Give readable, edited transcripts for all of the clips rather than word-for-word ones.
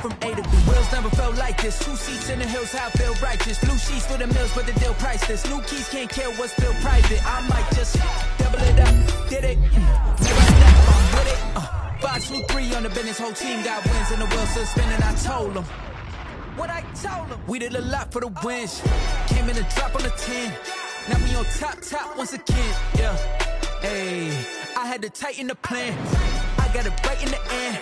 from A to B. Wheels never felt like this. 2 seats in the hills, how I feel righteous. Blue sheets for the mills, but the deal priceless. New keys can't kill what's still private. I might just double it up, did it. Never enough, I'm with it. 5, 2, 3 on the business, whole team got wins and the wheels still spinning. I told them what I told them. We did a lot for the wins. Came in and drop on the 10. Now we on top once again. Yeah, hey, I had to tighten the plan. I got it right in the end.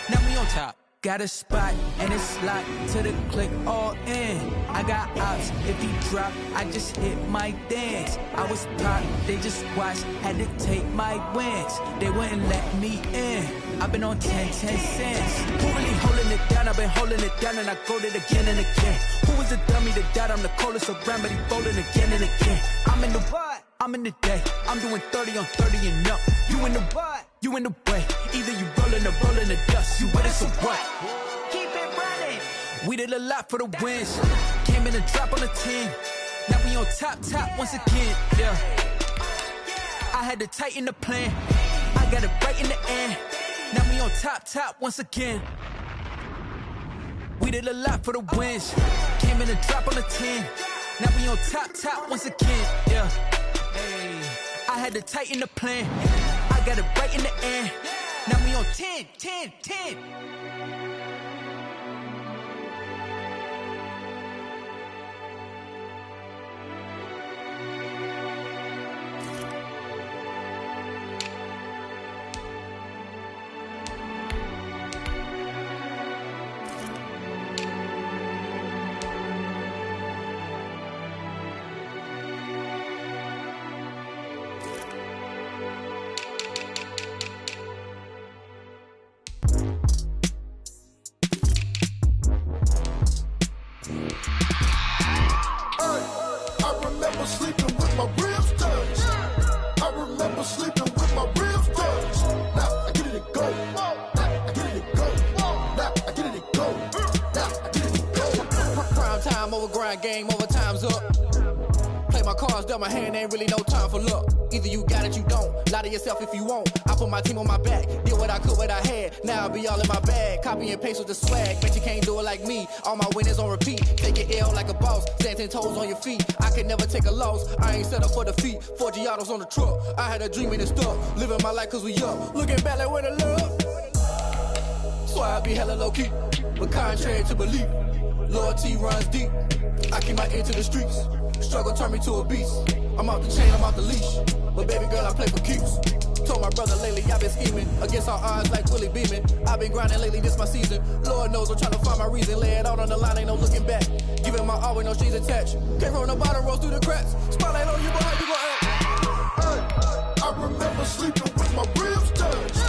Now we on top. Got a spot and it's locked to the click all in. I got ops, if he drop, I just hit my dance. I was popped, they just watched, had to take my wins. They wouldn't let me in. I've been on 10 cents. Who really holding it down? I've been holding it down and I go it again and again. Who was the dummy that died? I'm the coldest around, but he folding again and again. I'm in the what? I'm in the day. I'm doing 30 on 30 and up. You in the what? You in the way. Either you rolling or rolling the dust. You with us or what? Keep it running. We did a lot for the wins. Came in and drop on the 10. Now we on top once again. Yeah. I had to tighten the plan. I got it right in the end. Now we on top once again. We did a lot for the wins. Came in and drop on the 10. Now we on top once again. Yeah. Hey, I had to tighten the plan. I got it right in the end. Now we on 10. Game over, time's up. Play my cards, dealt my hand, ain't really no time for luck. Either you got it, you don't. Lie to yourself if you won't. I put my team on my back, did what I could, what I had. Now I'll be all in my bag. Copy and paste with the swag. Bet you can't do it like me. All my winners on repeat. Take it L like a boss. Stand 10 toes on your feet. I can never take a loss. I ain't set up for defeat. 4 Giottos on the truck. I had a dream and it stuck. Living my life cause we up. Looking back like where the love. So I be hella low key. But contrary to belief, loyalty runs deep. I keep my ear to the streets. Struggle turned me to a beast. I'm off the chain, I'm off the leash. But baby girl, I play for keeps. Told my brother lately, I've been scheming. Against all odds like Willie Beeman. I've been grinding lately, this my season. Lord knows I'm trying to find my reason. Lay it out on the line, ain't no looking back. Giving my all with no strings attached. Came from the bottom, rose through the cracks. Spotlight on you, but how you gon' act? Hey, I remember sleeping with my ribs touched.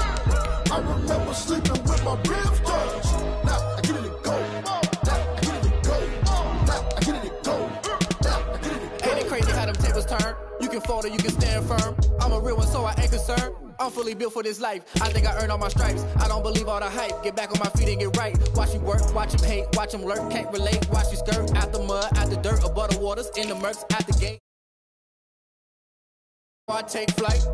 I remember sleeping with my ribs touched. Now I get it and go. Turn. You can fold or you can stand firm. I'm a real one, so I ain't concerned. I'm fully built for this life. I think I earned all my stripes. I don't believe all the hype. Get back on my feet and get right. Watch you work, watch him hate, watch him lurk. Can't relate, watch you skirt. Out the mud, out the dirt, above the waters, in the murks, out the gate. I take flight.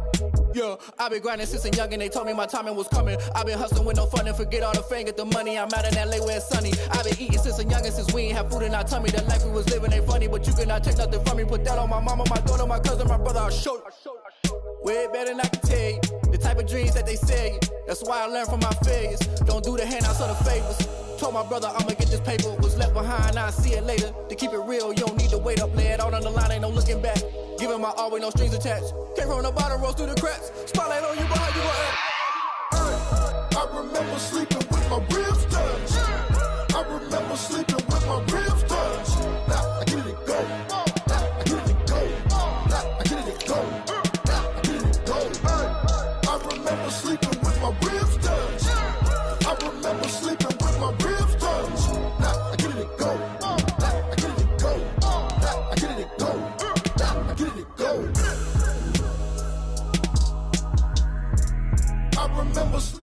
Yeah, I've been grinding since a young and they told me my timing was coming. I've been hustling with no fun and forget all the fame, get the money. I'm out in LA where it's sunny. I've been eating since a young and since we ain't have food in our tummy. The life we was living ain't funny, but you cannot take nothing from me. Put that on my mama, my daughter, my cousin, my brother, I'll show you. Way better than I can tell you. The type of dreams that they sell you. That's why I learned from my failures. Don't do the handouts or the favors. Told my brother I'ma get this paper. Was left behind, I'll see it later. To keep it real, you don't need to wait up. Lay it out on the line, ain't no looking back. Giving my all with no strings attached. Came from the bottom, rose through the cracks. Spotlight on you, but how you gon' act? I remember sleeping with my ribs touched. I remember sleeping with my ribs touched. Now I get it and go. Now I get it and go. Now I get it and go. Now I get it and go. I remember sleeping with my ribs touched. I remember sleeping with my ribs touched. Now I get it and go. Now I get it and go. Now I get it and go. Now I get it and go. I remember sleeping.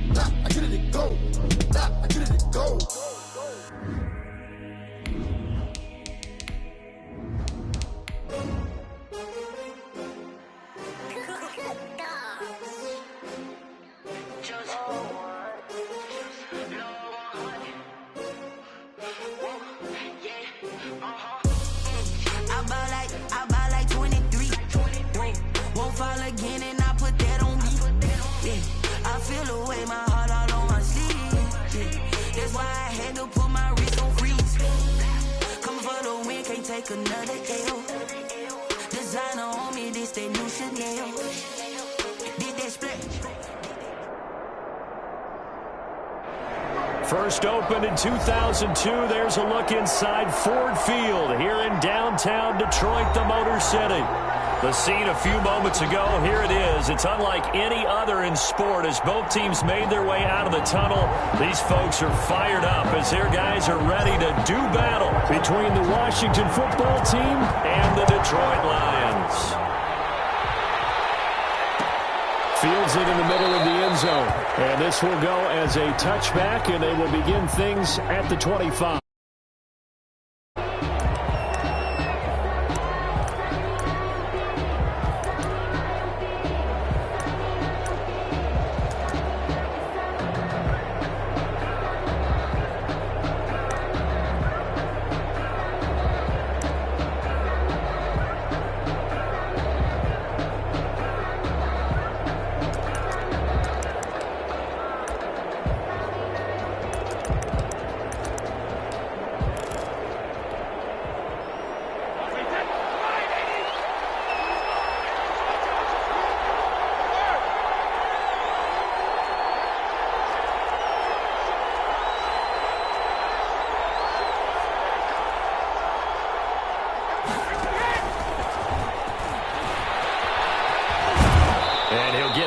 I get it and go. I get it and go. like another L. Designer on me, this they new Chanel. Did they split? First opened in 2002. There's a look inside Ford Field here in downtown Detroit, the Motor City. The scene a few moments ago, here it is. It's unlike any other in sport as both teams made their way out of the tunnel. These folks are fired up as their guys are ready to do battle between the Washington football team and the Detroit Lions. Fields it in the middle of the end zone. And this will go as a touchback, and they will begin things at the 25.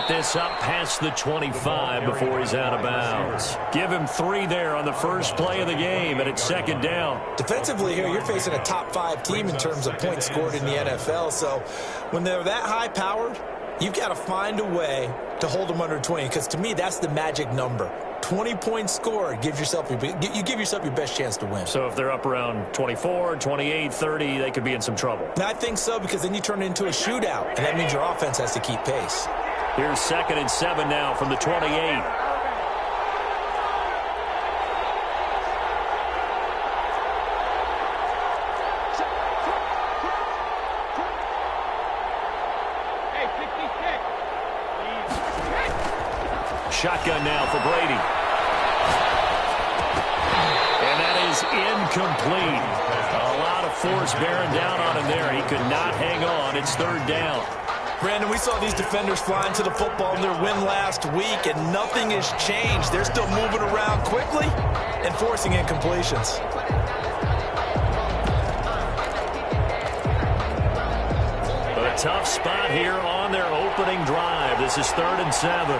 This up past the 25 before he's out of bounds. Give him 3 there on the first play of the game, and it's second down. Defensively here, you're facing a top 5 team in terms of points scored in the NFL. So when they're that high-powered, you've got to find a way to hold them under 20, because to me, that's the magic number. 20 points scored, you give yourself your best chance to win. So if they're up around 24, 28, 30, they could be in some trouble. And I think so, because then you turn it into a shootout, and that means your offense has to keep pace. Here's 2nd and 7 now from the 28. Shotgun now for Brady. And that is incomplete. A lot of force bearing down on him there. He could not hang on. It's 3rd down. Brandon, we saw these defenders flying to the football in their win last week, and nothing has changed. They're still moving around quickly and forcing incompletions. A tough spot here on their opening drive. This is 3rd and 7.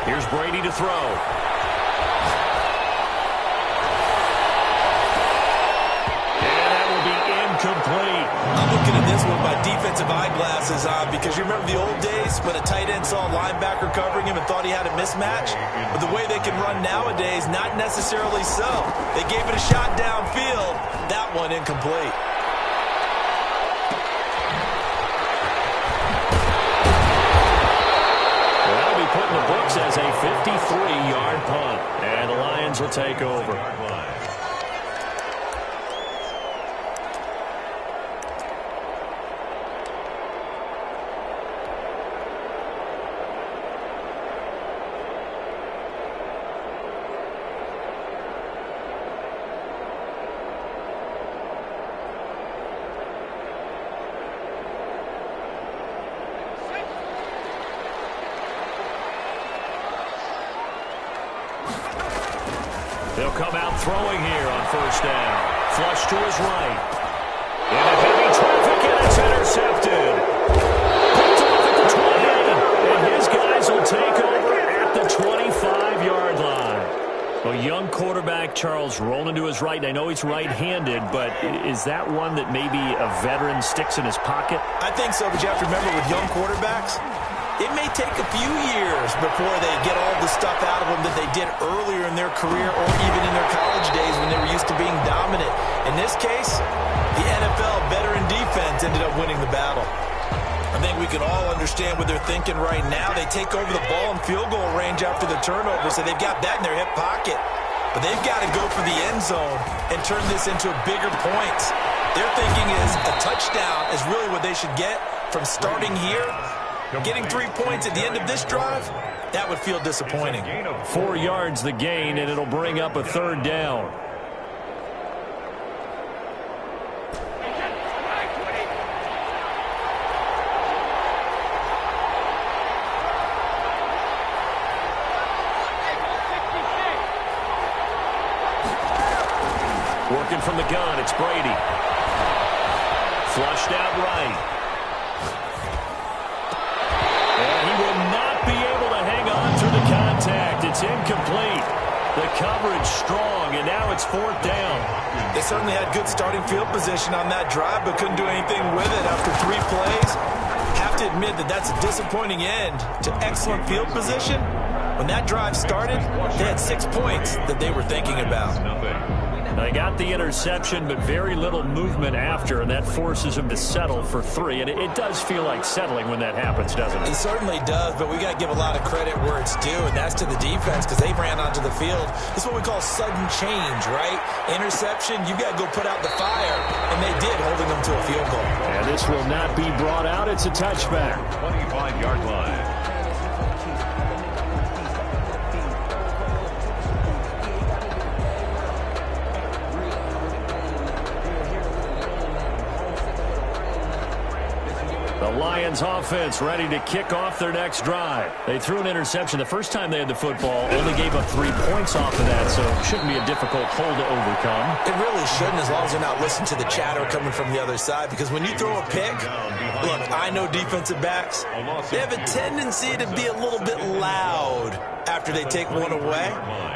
Here's Brady to throw. Complete. I'm looking at this with my defensive eyeglasses on, because you remember the old days when a tight end saw a linebacker covering him and thought he had a mismatch? But the way they can run nowadays, not necessarily so. They gave it a shot downfield. That one incomplete. Well, that'll be put in the books as a 53-yard punt. And the Lions will take over. They'll come out throwing here on 1st down. Flush to his right. Into heavy traffic, and it's intercepted. Picked off at the 20, and his guys will take over at the 25-yard line. A young quarterback, Charles, rolling to his right. And I know he's right-handed, but is that one that maybe a veteran sticks in his pocket? I think so, but you have to remember with young quarterbacks, it may take a few years before they get all the stuff out of them that they did earlier in their career or even in their college days when they were used to being dominant. In this case, the NFL veteran defense ended up winning the battle. I think we can all understand what they're thinking right now. They take over the ball in field goal range after the turnover, so they've got that in their hip pocket. But they've got to go for the end zone and turn this into bigger points. Their thinking is a touchdown is really what they should get from starting here Getting 3 points at the end of this drive, that would feel disappointing. 4 yards the gain, and it'll bring up a third down. Working from the gun, it's Brady. Flushed out right. And he will not be able to hang on through the contact. It's incomplete. The coverage strong, and now it's 4th down. They certainly had good starting field position on that drive, but couldn't do anything with it after 3 plays. Have to admit that that's a disappointing end to excellent field position. When that drive started, they had 6 points that they were thinking about. They got the interception, but very little movement after, and that forces them to settle for 3. And it does feel like settling when that happens, doesn't it? It certainly does, but we got to give a lot of credit where it's due, and that's to the defense because they ran onto the field. This is what we call sudden change, right? Interception, you got to go put out the fire, and they did, holding them to a field goal. And this will not be brought out. It's a touchback. 25-yard line. Lions offense ready to kick off their next drive. They threw an interception the first time they had the football, only gave up 3 points off of that, so it shouldn't be a difficult hole to overcome. It really shouldn't, as long as they're not listening to the chatter coming from the other side, because when you throw a pick, look, I know defensive backs, they have a tendency to be a little bit loud after they take one away,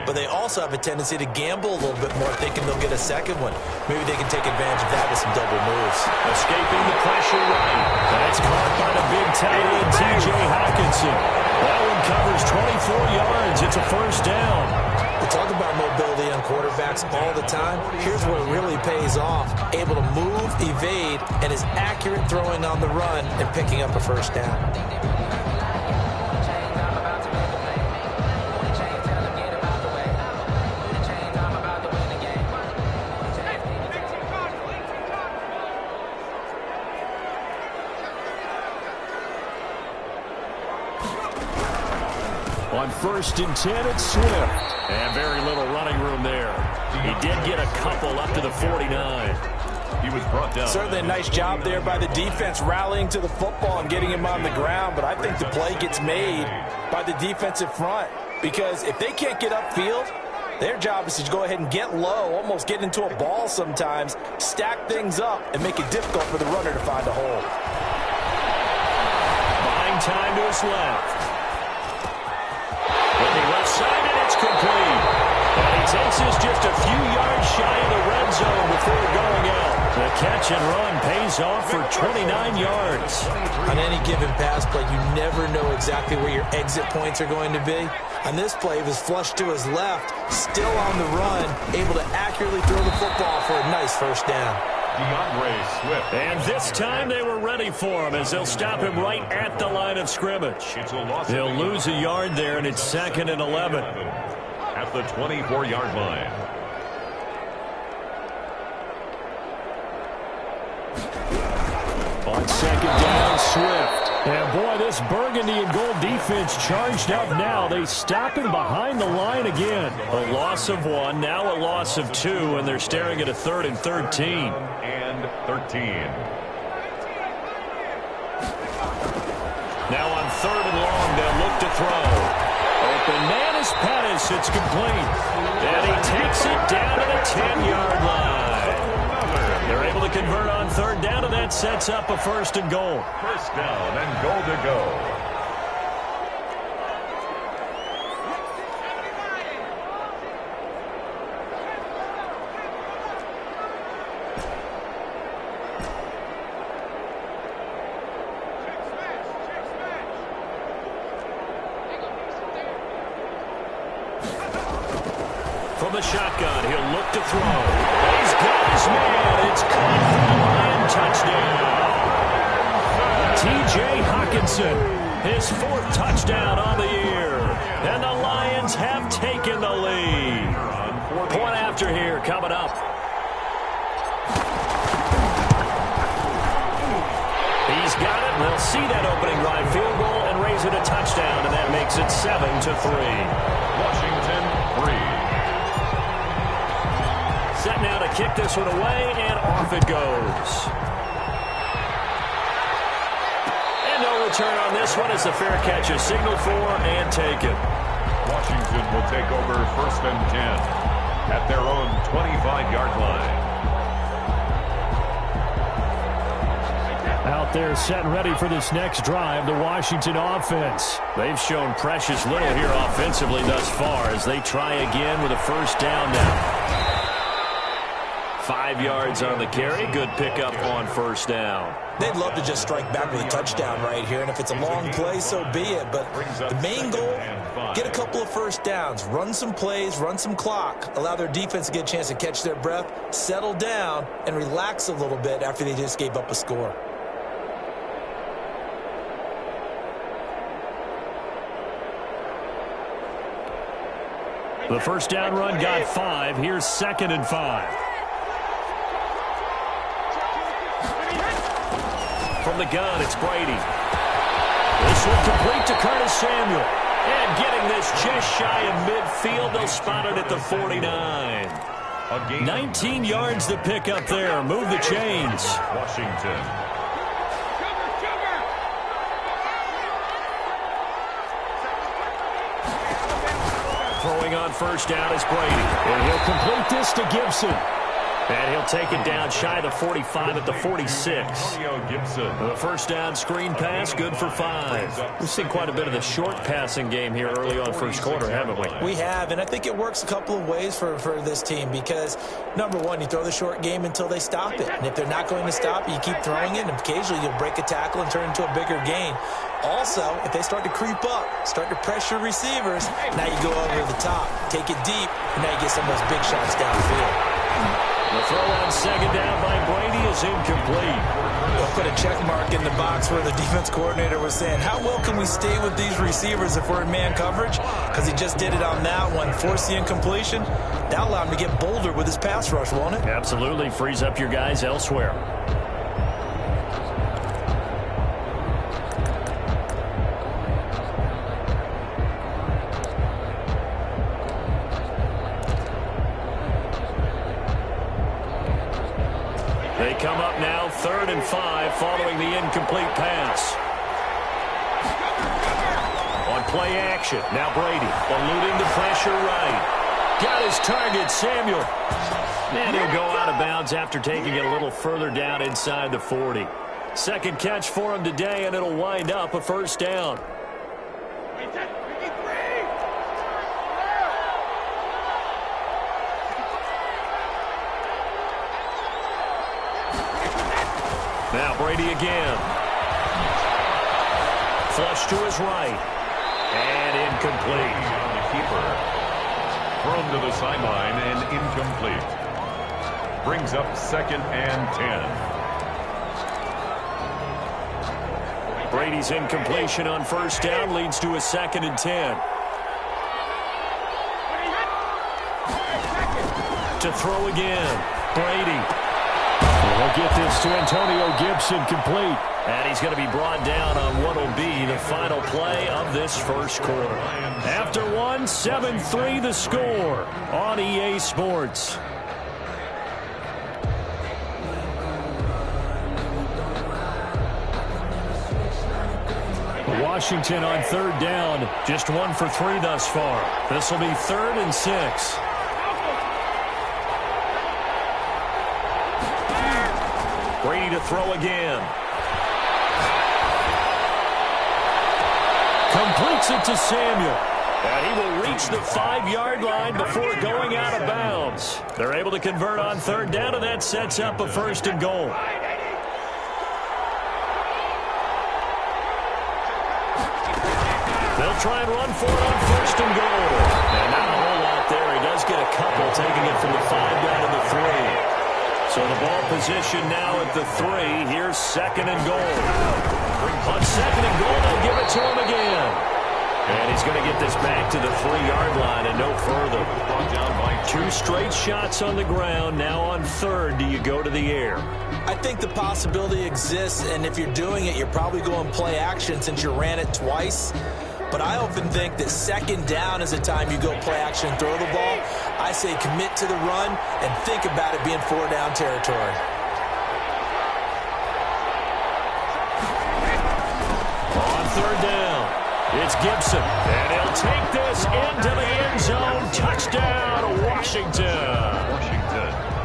but they also have a tendency to gamble a little bit more thinking they'll get a second one. Maybe they can take advantage of that with some double moves. Escaping the pressure right. That's caught by the big tight end, T.J. Hawkinson. That one covers 24 yards. It's a 1st down. We talk about mobility on quarterbacks all the time. Here's where it really pays off. Able to move, evade, and is accurate throwing on the run and picking up a 1st down. On 1st and 10, it's Swift. And very little running room there. He did get a couple up to the 49. He was brought down. Certainly a nice job there by the defense rallying to the football and getting him on the ground, but I think the play gets made by the defensive front because if they can't get upfield, their job is to go ahead and get low, almost get into a ball sometimes, stack things up, and make it difficult for the runner to find a hole. Buying time to his left. Looking left side, and it's complete. And he takes us just a few yards shy of the red zone before going out. The catch and run pays off for 29 yards. On any given pass play, you never know exactly where your exit points are going to be. On this play, he was flushed to his left, still on the run, able to accurately throw the football for a nice 1st down. And this time they were ready for him as they'll stop him right at the line of scrimmage. They'll lose a yard there, and it's 2nd and 11. At the 24-yard line. On 2nd down, Swift. And boy, this burgundy and gold defense charged up now. They stop him behind the line again. A loss of 1, now a loss of 2, and they're staring at a 3rd and 13. And 13. Now on 3rd and long, they'll look to throw. Open man is Pettis. It's complete. And he takes it down to the 10-yard line. They're able to convert on 3rd down, and that sets up a 1st and goal. 1st down and goal to go. From the shotgun, he'll look to throw. He's got his man. It's caught for the Lion touchdown. T.J. Hawkinson, his 4th touchdown on the year. And the Lions have taken the lead. Point after here coming up. He's got it, and they'll They'll see that opening drive field goal and raise it a touchdown, and that makes it 7-3. Washington 3. Set now to kick this one away, and off it goes. And no return on this one as the fair catch is signaled for and taken. Washington will take over 1st and 10 at their own 25-yard line. Out there set and ready for this next drive, the Washington offense. They've shown precious little here offensively thus far as they try again with a first down now. 5 yards on the carry. Good pickup on first down. They'd love to just strike back with a touchdown right here, and if it's a long play, so be it. But the main goal, get a couple of first downs, run some plays, run some clock, allow their defense to get a chance to catch their breath, settle down, and relax a little bit after they just gave up a score. The first down run got 5. Here's 2nd and 5. From the gun, it's Brady. This one complete to Curtis Samuel. And getting this just shy of midfield, they'll spot it at the 49. 19 yards to pick up there. Move the chains. Washington. Throwing on first down is Brady. And he'll complete this to Gibson. And he'll take it down shy of the 45 at the 46. Gibson. The first down screen pass, good for 5. We've seen quite a bit of the short passing game here early on first quarter, haven't we? We have, and I think it works a couple of ways for this team because, number one, you throw the short game until they stop it. And if they're not going to stop it, you keep throwing it, and occasionally you'll break a tackle and turn it into a bigger gain. Also, if they start to creep up, start to pressure receivers, now you go over the top, take it deep, and now you get some of those big shots downfield. The throw on second down by Brady is incomplete. They'll put a check mark in the box where the defense coordinator was saying, how well can we stay with these receivers if we're in man coverage? Because he just did it on that one, forced the incompletion. That'll allow him to get bolder with his pass rush, won't it? Absolutely. Frees up your guys elsewhere. They come up now 3rd and 5 following the incomplete pass. On play action, now Brady eluding the pressure right. Got his target, Samuel. And he'll go out of bounds after taking it a little further down inside the 40. Second catch for him today, and it'll wind up a first down. Now Brady again. Flush to his right. And incomplete. On the keeper. Thrown to the sideline and incomplete. Brings up 2nd and 10. Brady's incompletion on first down leads to a 2nd and 10. To throw again. Brady. He'll get this to Antonio Gibson complete. And he's going to be brought down on what will be the final play of this first quarter. After one, 7-3 the score on EA Sports. Washington on 3rd down. Just 1 for 3 thus far. This will be 3rd and 6. Brady to throw again. Completes it to Samuel. And he will reach the 5-yard line before going out of bounds. They're able to convert on 3rd down, and that sets up a 1st and goal. They'll try and run for it on 1st and goal. And not a whole lot there. He does get a couple, taking it from the 5 down to the 3. So the ball position now at the 3. Here's 2nd and goal. On 2nd and goal, they'll give it to him again. And he's going to get this back to the 3-yard line and no further. Brought down by 2 straight shots on the ground. Now on 3rd, do you go to the air? I think the possibility exists, and if you're doing it, you're probably going play action since you ran it twice. But I often think that 2nd down is the time you go play action and throw the ball. I say commit to the run and think about it being 4-down territory. On 3rd down, it's Gibson. And he'll take this into the end zone. Touchdown, Washington.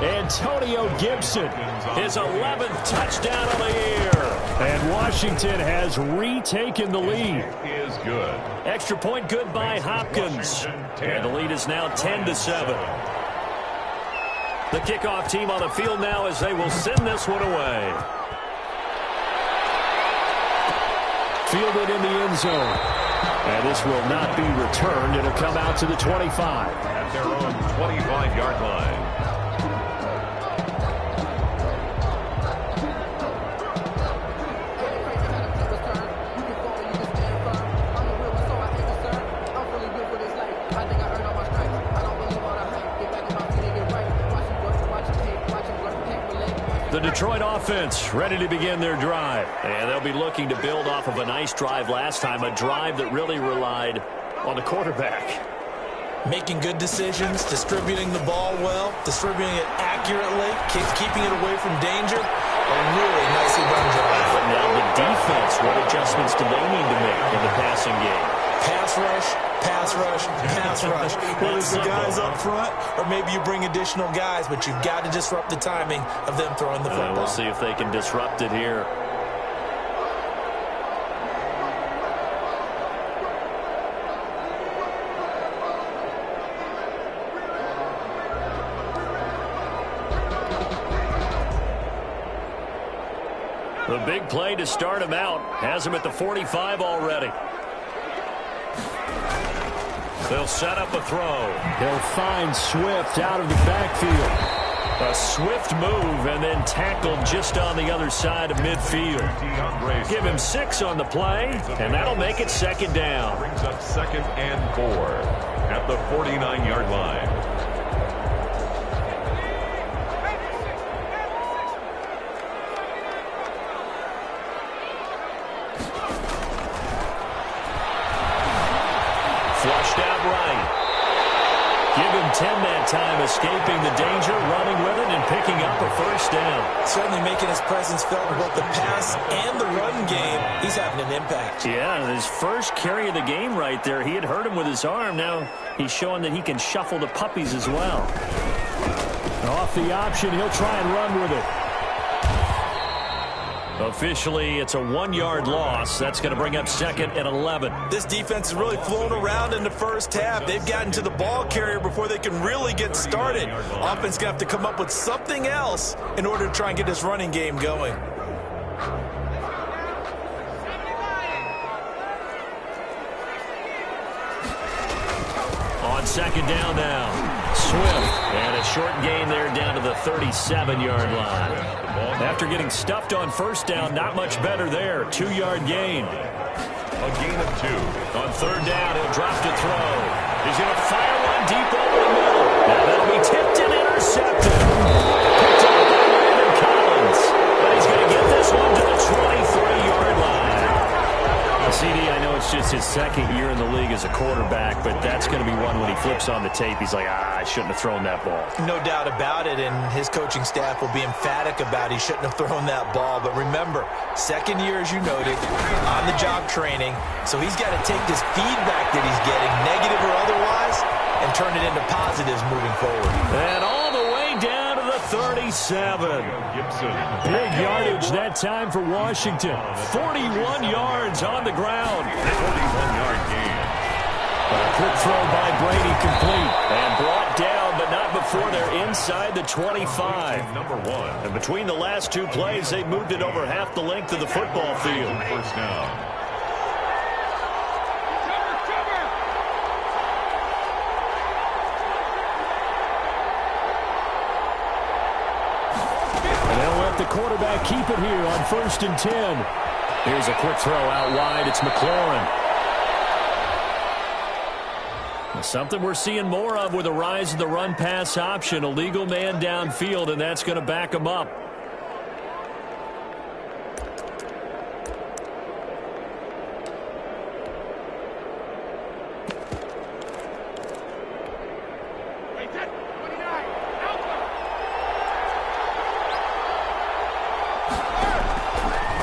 Antonio Gibson, his 11th touchdown of the year. And Washington has retaken the lead. Is good. Extra point good by Hopkins. And the lead is now 10-7. The kickoff team on the field now as they will send this one away. Fielded in the end zone. And this will not be returned. It'll come out to the 25. At their own 25-yard line. The Detroit offense ready to begin their drive. And they'll be looking to build off of a nice drive last time, a drive that really relied on the quarterback. Making good decisions, distributing the ball well, distributing it accurately, keeping it away from danger. A really nicely run drive. But now the defense, what adjustments do they need to make in the passing game? Pass rush, pass rush, pass rush. Whether it's the guys up front or maybe you bring additional guys, but you've got to disrupt the timing of them throwing the football. We'll see if they can disrupt it here. The big play to start him out has him at the 45 already. They'll set up a throw. They'll find Swift out of the backfield. A swift move and then tackled just on the other side of midfield. Give him 6 on the play, and that'll make it 2nd down. Brings up 2nd and 4 at the 49-yard line. Flushed out right. Give him 10 that time, escaping the danger, running with it, and picking up a 1st down. Certainly making his presence felt in both the pass and the run game. He's having an impact. Yeah, his first carry of the game right there, he had hurt him with his arm. Now he's showing that he can shuffle the puppies as well. Off the option, he'll try and run with it. Officially, it's a 1-yard loss. That's going to bring up 2nd and 11. This defense is really flown around in the first half. They've gotten to the ball carrier before they can really get started. Offense going to have to come up with something else in order to try and get this running game going. On 2nd down now. Swift, and a short gain there down to the 37-yard line. After getting stuffed on 1st down, not much better there. 2-yard gain. A gain of 2. On 3rd down, he'll drop to throw. He's going to fire one deep over the middle. Now that'll be tipped and intercepted. Picked up by Landon Collins. But he's going to get this one to the 23-yard line. CD, I know it's just his 2nd year in the league as a quarterback, but that's going to be one when he flips on the tape. He's like, I shouldn't have thrown that ball. No doubt about it, and his coaching staff will be emphatic about he shouldn't have thrown that ball. But remember, 2nd year, as you noted, on-the-job training, so he's got to take this feedback that he's getting, negative or otherwise, and turn it into positives moving forward. And all the way down to the 37. Big yardage that time for Washington. 41 yards on the ground. 41-yard gain. A quick throw by Brady complete. And brought down, but not before they're inside the 25. Number 1. And between the last 2 plays, they've moved it over half the length of the football field. 1st down. The quarterback keep it here on 1st and 10. Here's a quick throw out wide. It's McLaurin. Something we're seeing more of with the rise of the run-pass option. A legal man downfield, and that's going to back him up.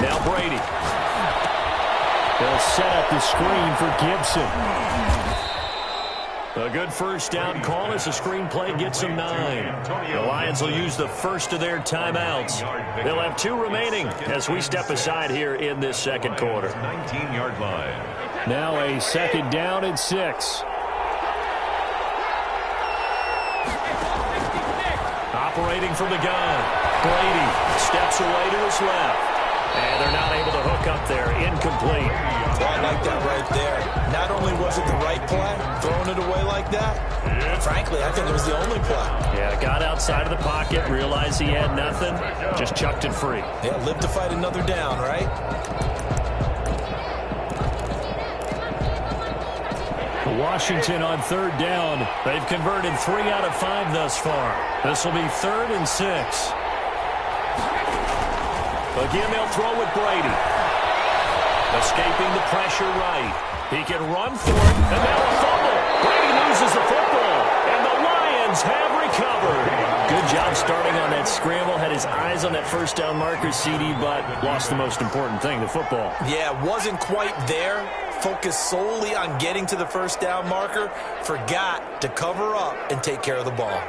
Now Brady. They'll set up the screen for Gibson. A good first down call as the screenplay gets them 9. The Lions will use the first of their timeouts. They'll have 2 remaining as we step aside here in this second quarter. 19-yard line. Now a second down and 6. Operating from the gun. Brady steps away to his left. And they're not able to hook up there. Incomplete. Oh, I like that right there. Not only was it the right play, throwing it away like that, frankly, I think it was the only play. Yeah, got outside of the pocket, realized he had nothing, just chucked it free. Yeah, live to fight another down, right? Washington on third down. They've converted 3 out of 5 thus far. This will be 3rd and 6. Again, they'll throw with Brady. Escaping the pressure right. He can run for it, and now a fumble. Brady loses the football, and the Lions have recovered. Good job starting on that scramble. Had his eyes on that first down marker, CD, but lost the most important thing, the football. Yeah, wasn't quite there. Focused solely on getting to the first down marker. Forgot to cover up and take care of the ball.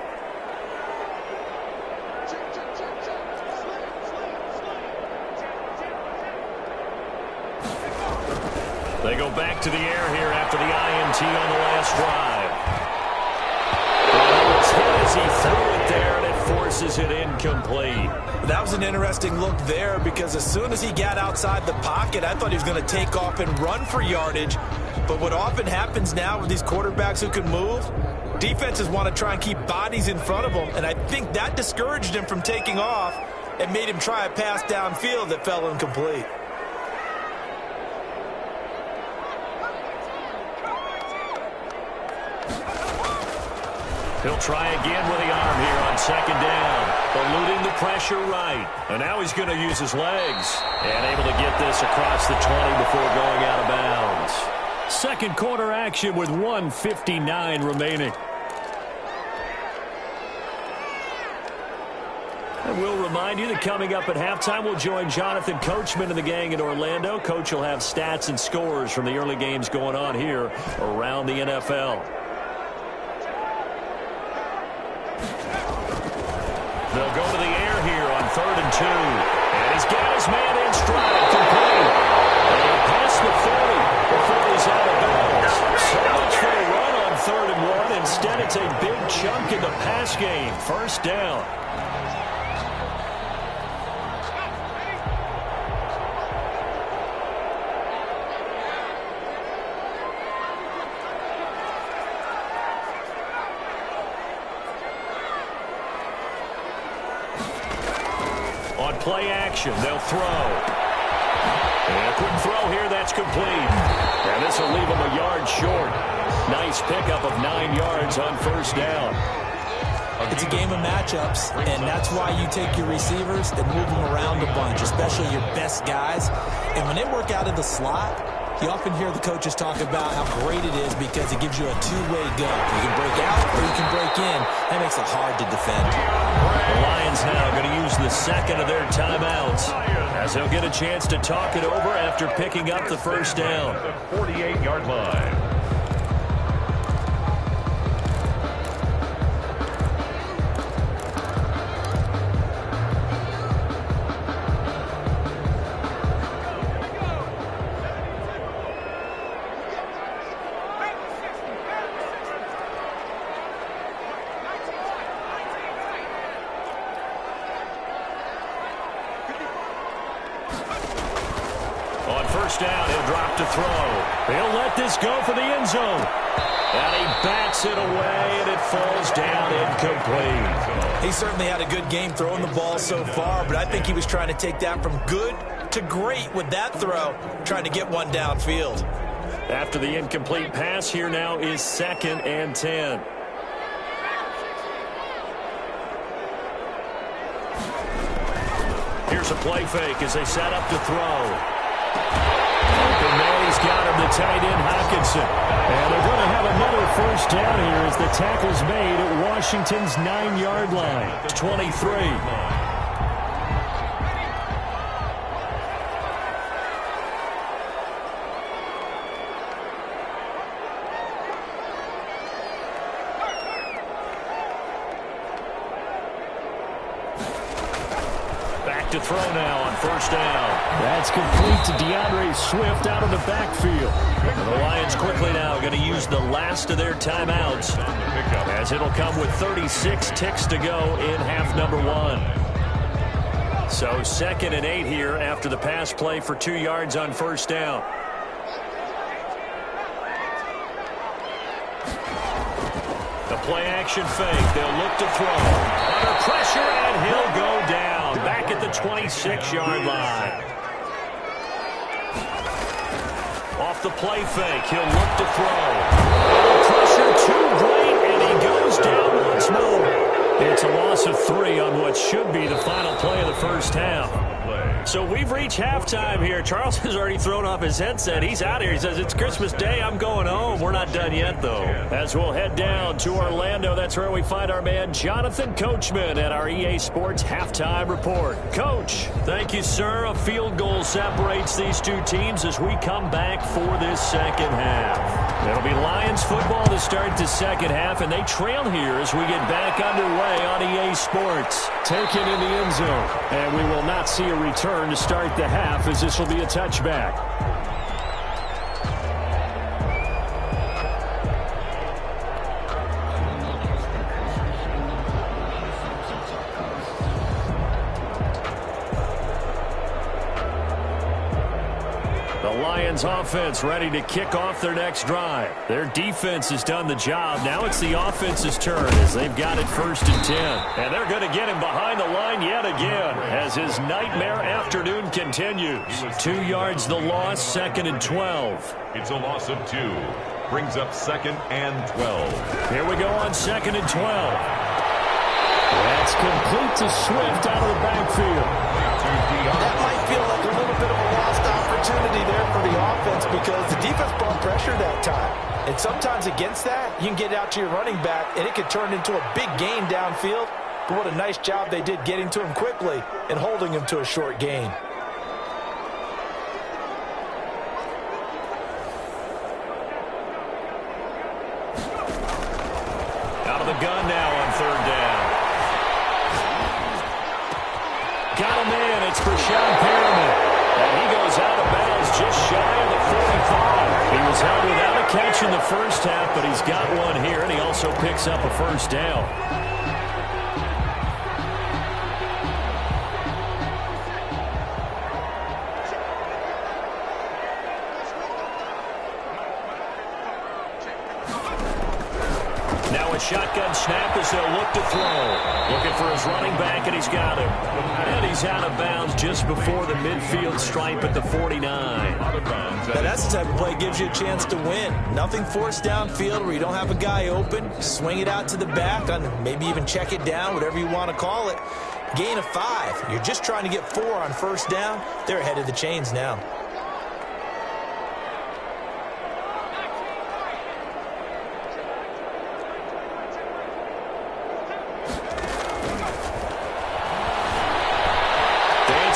They go back to the air here after the INT on the last drive. It's hit as he threw it there, and it forces it incomplete. That was an interesting look there because as soon as he got outside the pocket, I thought he was going to take off and run for yardage. But what often happens now with these quarterbacks who can move, defenses want to try and keep bodies in front of them, and I think that discouraged him from taking off and made him try a pass downfield that fell incomplete. He'll try again with the arm here on second down. Eluding the pressure right. And now he's going to use his legs. And able to get this across the 20 before going out of bounds. Second quarter action with 1:59 remaining. And we'll remind you that coming up at halftime, we'll join Jonathan Coachman and the gang in Orlando. Coach will have stats and scores from the early games going on here around the NFL. They'll go to the air here on 3rd and 2. And he's got his man in stride, complete. And past the 40 before he's out of bounds. So much for the run on 3rd and 1. Instead, it's a big chunk in the pass game. First down. Play action, they'll throw. And a quick throw here, that's complete. And this will leave them a yard short. Nice pickup of 9 yards on first down. It's a game of matchups, and that's why you take your receivers and move them around a bunch, especially your best guys. And when they work out of the slot, you often hear the coaches talk about how great it is because it gives you a two-way go. You can break out or you can break in. That makes it hard to defend. The Lions now going to use the second of their timeouts as they'll get a chance to talk it over after picking up the first down. The 48-yard line. Down, he'll drop to throw. He'll let this go for the end zone. And he bats it away, and it falls down incomplete. He certainly had a good game throwing the ball so far, but I think he was trying to take that from good to great with that throw, trying to get one downfield. After the incomplete pass, here now is 2nd and 10. Here's a play fake as they set up to throw. Open man, he's got him, the tight end, Hockenson. And they're going to have another first down here as the tackle's made at Washington's 9-yard line. 23. To throw now on first down. That's complete to DeAndre Swift out of the backfield. And the Lions quickly now going to use the last of their timeouts as it'll come with 36 ticks to go in half number 1. So 2nd and 8 here after the pass play for 2 yards on first down. The play action fake. They'll look to throw. Under pressure, and he'll go down. Back at the 26-yard line. Off the play fake, he'll look to throw. Under pressure, too great, and he goes down once more. It's a loss of 3 on what should be the final play of the first half. So we've reached halftime here. Charles has already thrown off his headset. He's out here. He says, it's Christmas Day. I'm going home. We're not done yet, though. As we'll head down to Orlando, that's where we find our man Jonathan Coachman at our EA Sports Halftime Report. Coach, thank you, sir. A field goal separates these two teams as we come back for this second half. It'll be Lions football to start the second half, and they trail here as we get back underway on EA Sports. Taken in the end zone, and we will not see a return to start the half as this will be a touchback. The Lions offense ready to kick off their next drive. Their defense has done the job. Now it's the offense's turn as they've got it 1st and 10. And they're going to get him behind the line yet again as his nightmare afternoon continues. 2 yards the loss, 2nd and 12. It's a loss of 2. Brings up 2nd and 12. Here we go on 2nd and 12. That's complete to Swift out of the backfield. That might feel like a little bit of a lost opportunity there for the offense because the defense brought pressure that time. And sometimes against that, you can get out to your running back, and it could turn into a big gain downfield. But what a nice job they did getting to him quickly and holding him to a short gain. Out of the gun now on 3rd down. Got him in. It's for Sean Perriman. And he goes out of bounds just shy of the 45. He was held without a catch in the first half, but he's got one here, and he also picks up a first down. Now a shotgun snap as they'll look to throw. Looking for his running back, and he's got him. And he's out of bounds just before the midfield stripe at the 49. Now that's the type of play that gives you a chance to win. Nothing forced downfield where you don't have a guy open. Swing it out to the back, maybe even check it down, whatever you want to call it. Gain of 5. You're just trying to get 4 on first down. They're ahead of the chains now.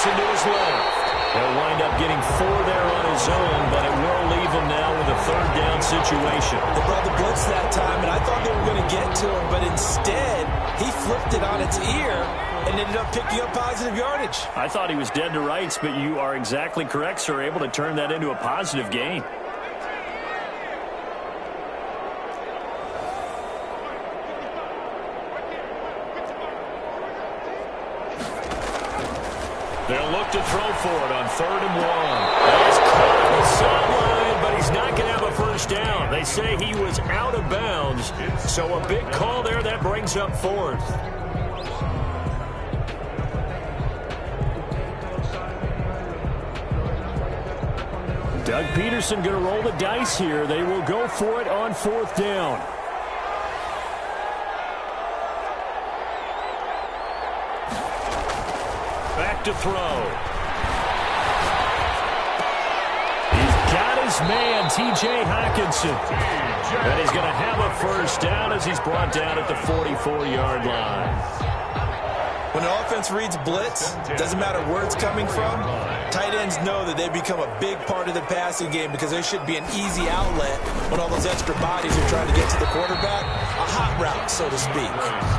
Into his left. He'll wind up getting 4 there on his own, but it will leave him now with a 3rd down situation. They brought the blitz that time, and I thought they were going to get to him, but instead, he flipped it on its ear and ended up picking up positive yardage. I thought he was dead to rights, but you are exactly correct, sir, able to turn that into a positive gain. They'll look to throw for it on 3rd and 1. He's caught on the sideline, but he's not going to have a first down. They say he was out of bounds, so a big call there that brings up 4th. Doug Peterson going to roll the dice here. They will go for it on 4th down. Back to throw. He's got his man, T.J. Hawkinson. And he's going to have a 1st down as he's brought down at the 44-yard line. When the offense reads blitz, doesn't matter where it's coming from, tight ends know that they become a big part of the passing game because there should be an easy outlet when all those extra bodies are trying to get to the quarterback. A hot route, so to speak.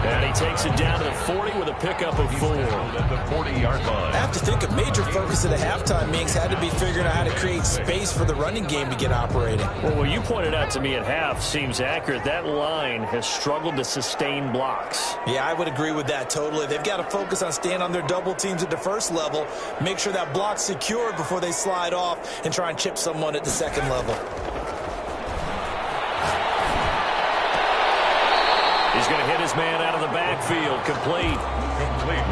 And he takes it down to the 40 with a pickup of 4. At the 40-yard line. I have to think a major focus of the halftime meetings had to be figuring out how to create space for the running game to get operating. Well, what you pointed out to me at half seems accurate. That line has struggled to sustain blocks. Yeah, I would agree with that totally. They've got to focus on staying on their double teams at the first level, make sure that block's secured before they slide off and try and chip someone at the second level. He's going to hit his man out of the backfield. Complete.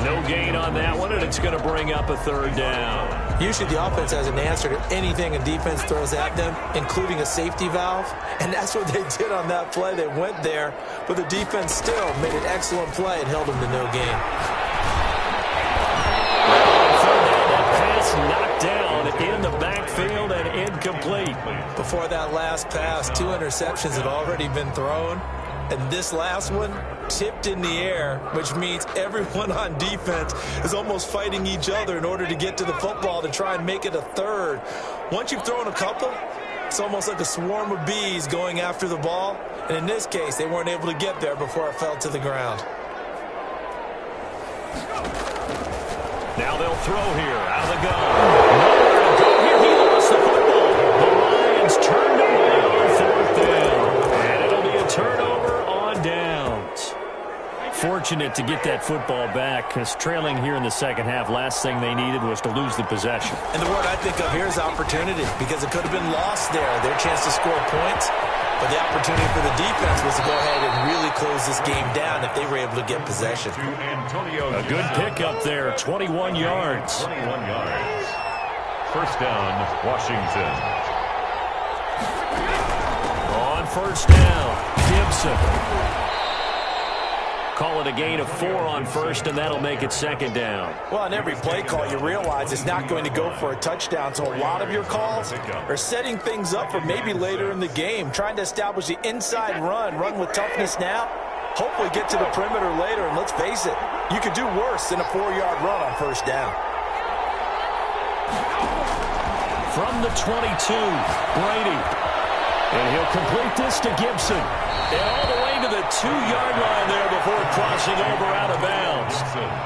No gain on that one, and it's going to bring up a 3rd down. Usually the offense has an answer to anything a defense throws at them, including a safety valve, and that's what they did on that play. They went there, but the defense still made an excellent play and held them to no gain. Knocked down in the backfield and incomplete. Before that last pass, 2 interceptions had already been thrown, and this last one tipped in the air, which means everyone on defense is almost fighting each other in order to get to the football to try and make it a 3rd. Once you've thrown a couple, it's almost like a swarm of bees going after the ball, and in this case, they weren't able to get there before it fell to the ground. Now they'll throw here, out of the gun. Nowhere to go here, he lost the football. The Lions turned away on 4th down. And it'll be a turnover on downs. Fortunate to get that football back, because trailing here in the second half, last thing they needed was to lose the possession. And the word I think of here is opportunity, because it could have been lost there, their chance to score points. But the opportunity for the defense was to go ahead and really close this game down if they were able to get possession. A good pickup there, 21 yards. 21 yards. 1st down, Washington. On 1st down, Gibson. Call it a gain of 4 on 1st, and that'll make it 2nd down. Well, on every play call, you realize it's not going to go for a touchdown, so a lot of your calls are setting things up for maybe later in the game, trying to establish the inside run with toughness now, hopefully get to the perimeter later, and let's face it, you could do worse than a 4-yard run on 1st down. From the 22, Brady. And he'll complete this to Gibson. And all the way to the 2-yard line there before crossing over out of bounds.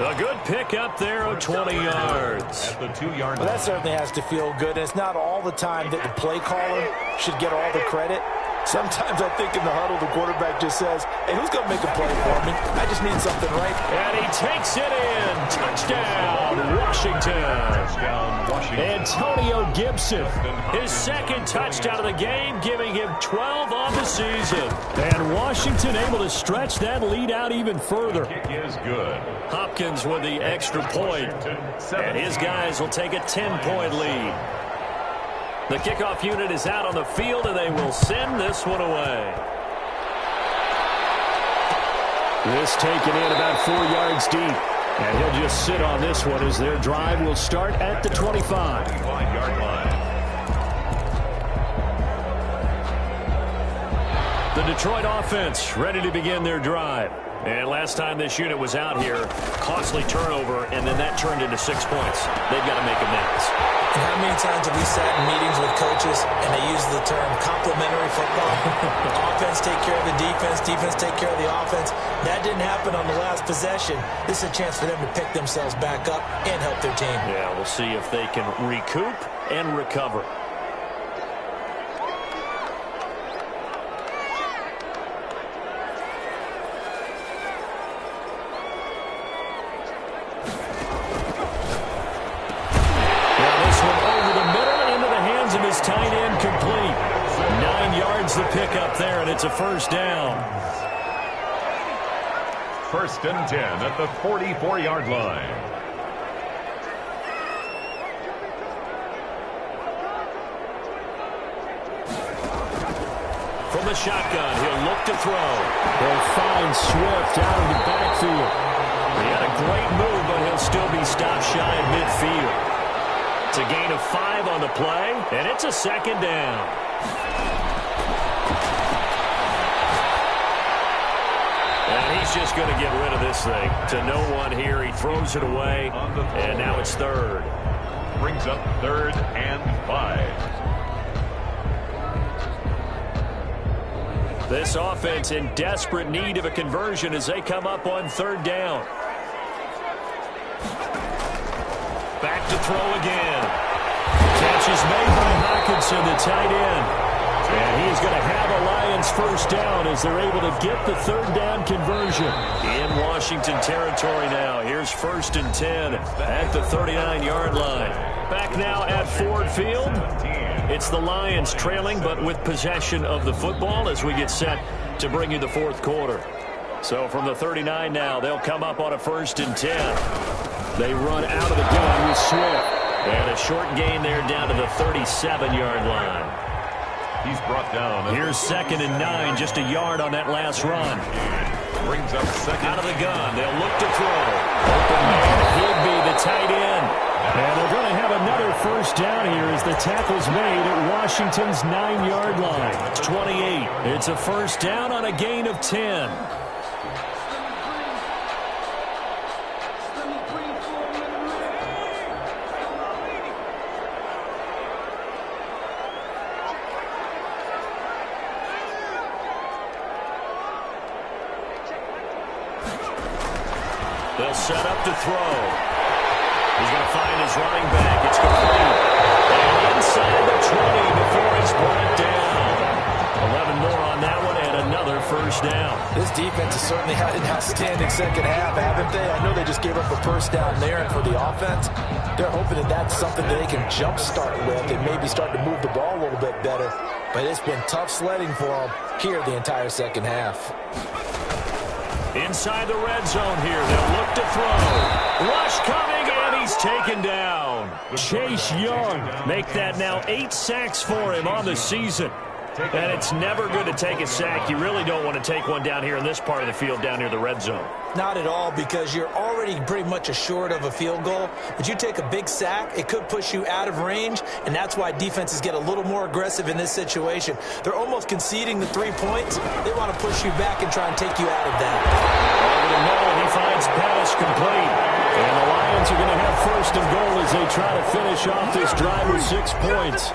A good pickup there of 20 yards. At the 2-yard line. Well, that certainly has to feel good. And it's not all the time that the play caller should get all the credit. Sometimes I think in the huddle, the quarterback just says, hey, who's going to make a play for me? I just need something right. And he takes it in. Touchdown, Washington. Touchdown, Washington. Antonio Gibson, his 2nd touchdown of the game, giving him 12 on the season. And Washington able to stretch that lead out even further. Kick is good. Hopkins with the extra point. And his guys will take a 10-point lead. The kickoff unit is out on the field, and they will send this one away. This taken in about 4 yards deep. And he'll just sit on this one as their drive will start at the 25. 25-yard line. The Detroit offense ready to begin their drive. And last time this unit was out here, costly turnover, and then that turned into 6 points. They've got to make amends. And how many times have we sat in meetings with coaches and they use the term complementary football? Offense take care of the defense, defense take care of the offense. That didn't happen on the last possession. This is a chance for them to pick themselves back up and help their team. Yeah, we'll see if they can recoup and recover. Tight end complete. 9 yards the pickup there, and it's a 1st down. 1st and 10 at the 44-yard line. the shotgun. He'll look to throw. They'll find Swift out of the backfield. He had a great move, but he'll still be stopped shy of midfield. It's a gain of 5 on the play, and it's a second down. And he's just going to get rid of this thing. To no one here. He throws it away, and now it's third. Brings up 3rd and 5. This offense in desperate need of a conversion as they come up on 3rd down. Back to throw again. Catch is made by Hawkinson, the tight end. And he's going to have a Lions first down as they're able to get the 3rd down conversion. In Washington territory now. Here's 1st and 10 at the 39-yard line. Back now at Ford Field. It's the Lions trailing, but with possession of the football as we get set to bring you the 4th quarter. So from the 39 now, they'll come up on a 1st and 10. They run out of the gun with Swift. And a short gain there down to the 37-yard line. He's brought down. Here's 2nd and 9, just a yard on that last run. Brings up 2nd. Out of the gun, they'll look to throw. Open man, Higby, the tight end. And they're going to have another first down here as the tackle's made at Washington's 9-yard line. 28. It's a first down on a gain of 10. They'll set up to throw. He's going to find his running back. It's complete. And inside the 20 before he's brought down. 11 more on that one and another first down. This defense has certainly had an outstanding second half, haven't they? I know they just gave up a first down there, and for the offense, they're hoping that that's something that they can jumpstart with and maybe start to move the ball a little bit better. But it's been tough sledding for them here the entire second half. Inside the red zone here. They'll look to throw. Rush coming, and he's taken down. Chase Young make that now 8 sacks for him on the season. And it's never good to take a sack. You really don't want to take one down here in this part of the field down near the red zone. Not at all, because you're already pretty much assured of a field goal. But you take a big sack, it could push you out of range, and that's why defenses get a little more aggressive in this situation. They're almost conceding the 3 points. They want to push you back and try and take you out of that. Over the middle, he finds pass complete. And the Lions are going to have 1st and goal as they try to finish off this drive with 6 points.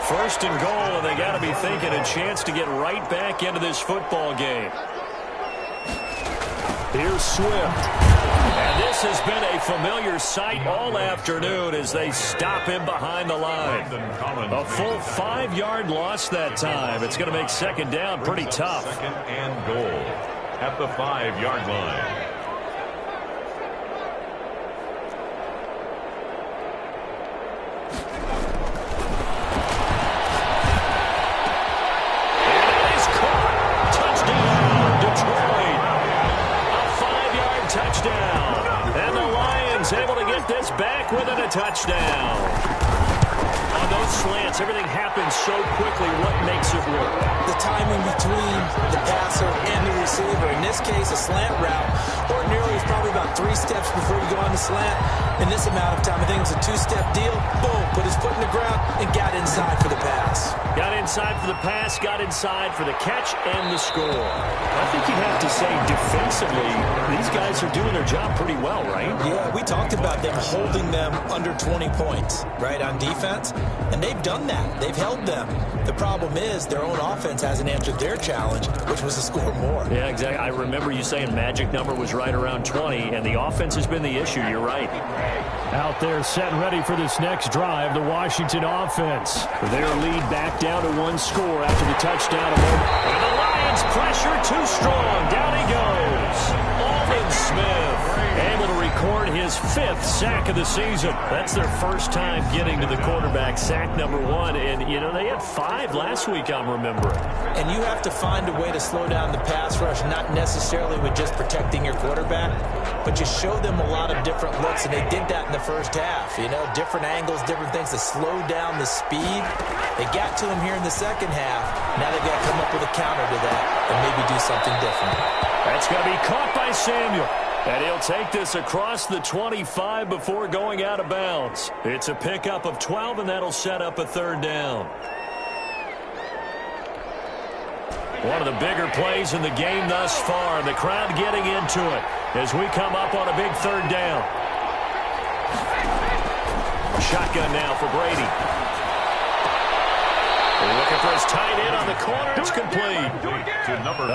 1st and goal, and they got to be thinking a chance to get right back into this football game. Here's Swift. And this has been a familiar sight all afternoon as they stop him behind the line. A full 5-yard loss that time. It's going to make 2nd down pretty tough. 2nd and goal at the 5-yard line. Able to get this back within a touchdown. On those slants, everything happens so quickly. What makes it work? The timing between the passer and the receiver. In this case, a slant route. Ordinarily, it's probably about 3 steps before you go on the slant. In this amount of time, I think it was a 2-step deal. Boom, put his foot in the ground and got inside for the pass. Got inside for the pass, got inside for the catch and the score. I think you'd have to say defensively, these guys are doing their job pretty well, right? Yeah, we talked about them holding them under 20 points, right, on defense. And they've done that. They've held them. The problem is their own offense hasn't answered their challenge, which was to score more. Yeah, exactly. I remember you saying magic number was right around 20, and the offense has been the issue. You're right. Out there set and ready for this next drive, the Washington offense. Their lead back down to 1 score after the touchdown. And the Lions pressure too strong. Down he goes. Alden Smith able to record his 5th sack of the season. That's their first time getting to the quarterback, sack number 1. And, you know, they had 5 last week, I'm remembering. And you have to find a way to slow down the pass rush, not necessarily with just protecting your quarterback, but just show them a lot of different looks, and they did that in the first half. You know, different angles, different things to slow down the speed. They got to him here in the second half. Now they've got to come up with a counter to that and maybe do something different. That's going to be caught by Samuel. And he'll take this across the 25 before going out of bounds. It's a pickup of 12, and that'll set up a 3rd down. One of the bigger plays in the game thus far. The crowd getting into it as we come up on a big 3rd down. Shotgun now for Brady. Looking for his tight end on the corner. It's complete.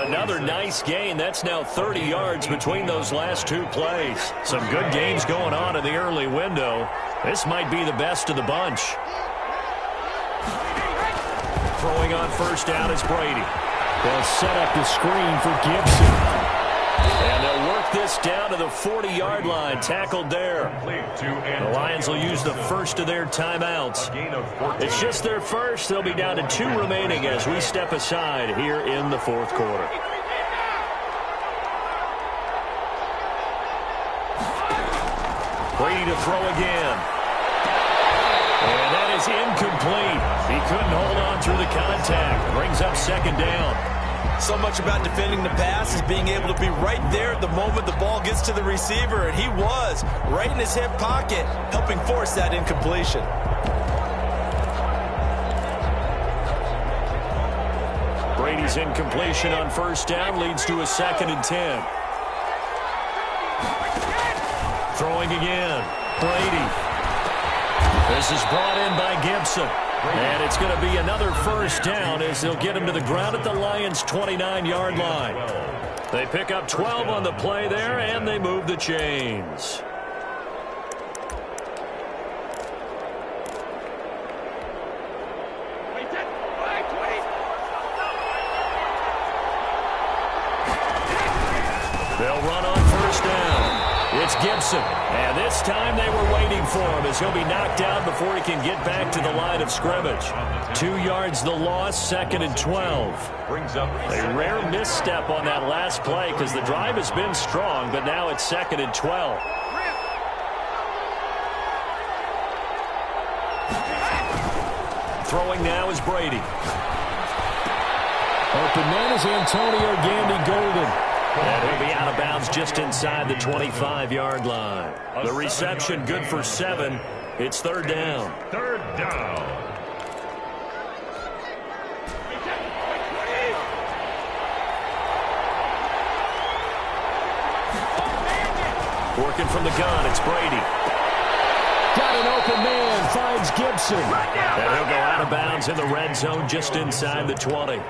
Another nice gain. That's now 30 yards between those last 2 plays. Some good games going on in the early window. This might be the best of the bunch. Throwing on 1st down is Brady. They'll set up the screen for Gibson. And they'll work this down to the 40-yard line. Tackled there. The Lions will use the first of their timeouts. It's just their first. They'll be down to 2 remaining as we step aside here in the 4th quarter. Brady to throw again. And that is incomplete. He couldn't hold on through the contact. Brings up 2nd down. So much about defending the pass is being able to be right there at the moment the ball gets to the receiver, and he was right in his hip pocket, helping force that incompletion. Brady's incompletion on 1st down leads to a 2nd and 10. Throwing again. Brady. This is brought in by Gibson. And it's going to be another 1st down as they'll get him to the ground at the Lions' 29-yard line. They pick up 12 on the play there, and they move the chains. They'll run on 1st down. It's Gibson, and this time they were waiting for him as he'll be knocked down before he can get back to the line of scrimmage. 2 yards the loss, 2nd and 12. A rare misstep on that last play because the drive has been strong, but now it's 2nd and 12. Throwing now is Brady. Open man is Antonio Gandy Golden. And he'll be out of bounds just inside the 25-yard line. The reception good for 7. It's 3rd down. 3rd down. Working from the gun, it's Brady. Got an open man, finds Gibson. And he'll go out of bounds in the red zone just inside the 20.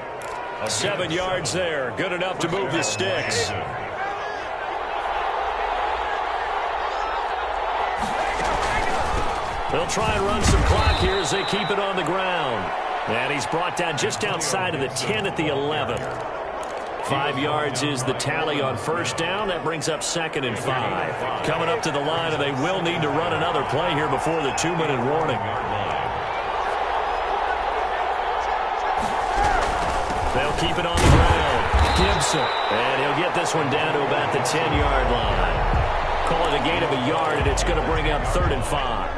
7 yards there. Good enough to move the sticks. They'll try and run some clock here as they keep it on the ground. And he's brought down just outside of the 10 at the 11. 5 yards is the tally on 1st down. That brings up 2nd and 5. Coming up to the line, and they will need to run another play here before the 2-minute warning. They'll keep it on the ground. Gibson. And he'll get this one down to about the 10-yard line. Call it a gain of a yard, and it's going to bring up 3rd and 5.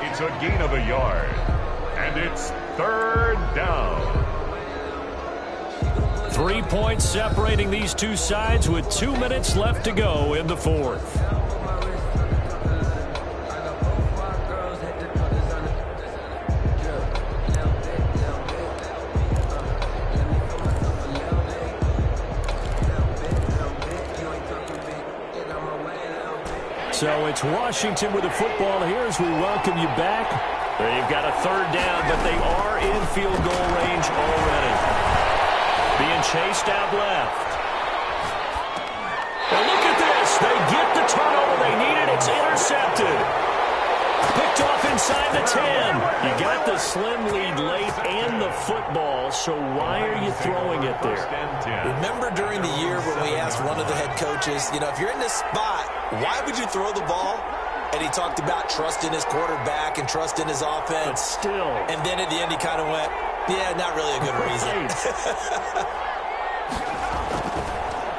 It's a gain of a yard. And it's 3rd down. 3 points separating these two sides with 2 minutes left to go in the 4th. So it's Washington with the football here as we welcome you back. They've got a 3rd down, but they are in field goal range already. Being chased out left. Well, look at this. They get the turnover they needed. It's intercepted. Picked off inside the 10. You got the slim lead late and the football, so why are you throwing it there? Remember during the year when we asked one of the head coaches, if you're in this spot, why would you throw the ball? And he talked about trust in his quarterback and trust in his offense. But still. And then at the end he kind of went, yeah, not really a good reason.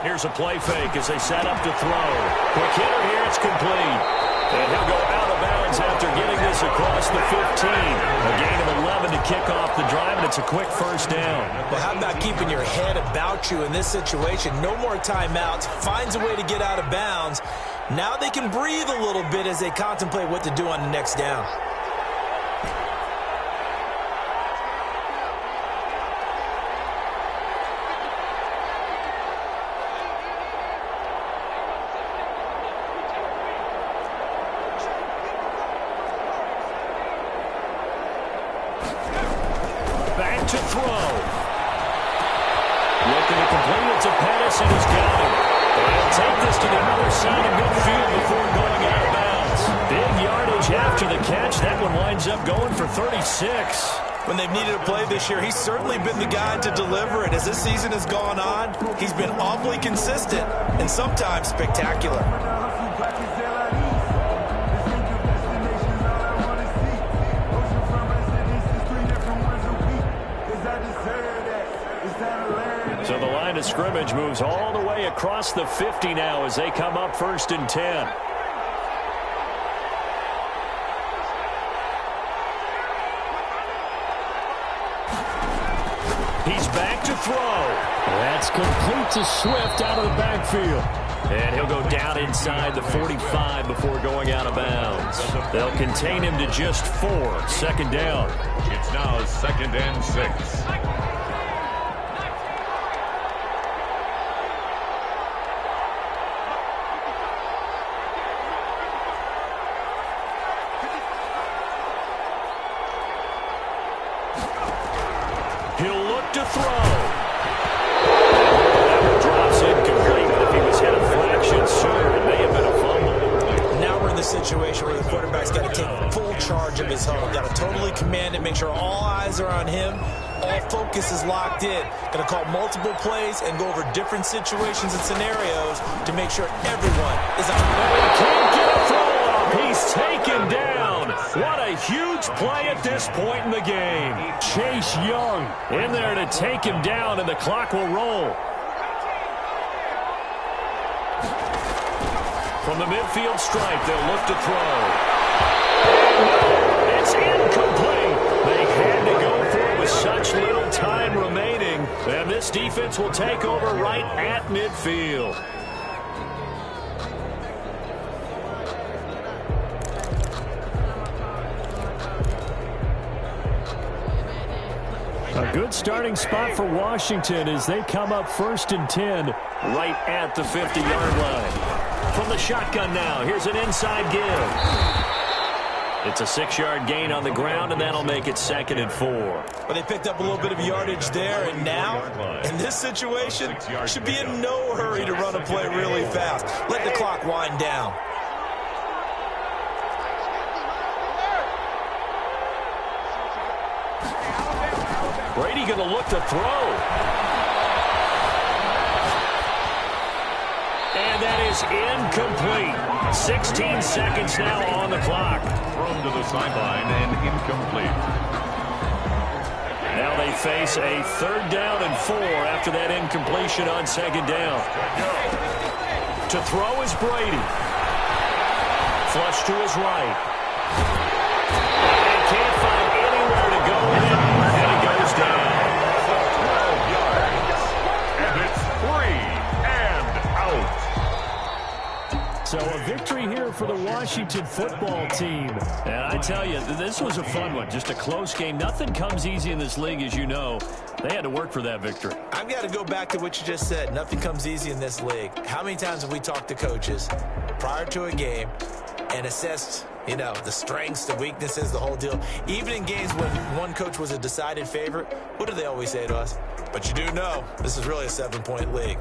Here's a play fake as they set up to throw. Quick hitter here, it's complete. And he'll go out of bounds after getting this across the 15. A gain of 11 to kick off the drive, and it's a quick first down. Well, how about keeping your head about you in this situation? No more timeouts. Finds a way to get out of bounds. Now they can breathe a little bit as they contemplate what to do on the next down. Back to throw. Looking to complete it to Pettis, and he's got it. They'll take this to the other side of midfield before going out of bounds. Big yardage after the catch. That one winds up going for 36. When they've needed a play this year, he's certainly been the guy to deliver it. As this season has gone on, he's been awfully consistent and sometimes spectacular. So the line of scrimmage moves all the way across the 50 now as they come up 1st and 10. He's back to throw. That's complete to Swift out of the backfield. And he'll go down inside the 45 before going out of bounds. They'll contain him to just 4. 2nd down. It's now 2nd and 6. He'll look to throw. That one drops incomplete, but if he was hit a fraction sooner, it may have been a fumble. Now we're in the situation where the quarterback's got to take full charge of his home. Got to totally command it, make sure all eyes are on him. All focus is locked in. Got to call multiple plays and go over different situations and scenarios to make sure everyone is on. Can't get a throw off. He's taken down. What a huge play at this point in the game. Chase Young in there to take him down, and the clock will roll. From the midfield stripe, they'll look to throw. It's incomplete. They had to go for it with such little time remaining. And this defense will take over right at midfield. A good starting spot for Washington as they come up 1st and 10 right at the 50-yard line. From the shotgun now, here's an inside give. It's a 6-yard gain on the ground, and that'll make it 2nd and 4. Well, they picked up a little bit of yardage there, and now, in this situation, should be in no hurry to run a play really fast. Let the clock wind down. Brady going to look to throw. And that is incomplete. 16 seconds now on the clock. Thrown to the sideline and incomplete. Now they face a 3rd down and 4 after that incompletion on 2nd down. To throw is Brady. Flush to his right. And can't find anywhere to go with it. And he goes down. 12 yards. And it's 3 and out. So a victory here for the Washington football team. And I tell you, this was a fun one. Just a close game. Nothing comes easy in this league, as you know. They had to work for that victory. I've got to go back to what you just said. Nothing comes easy in this league. How many times have we talked to coaches prior to a game and assessed, the strengths, the weaknesses, the whole deal? Even in games when one coach was a decided favorite, what do they always say to us? But you do know this is really a 7-point league.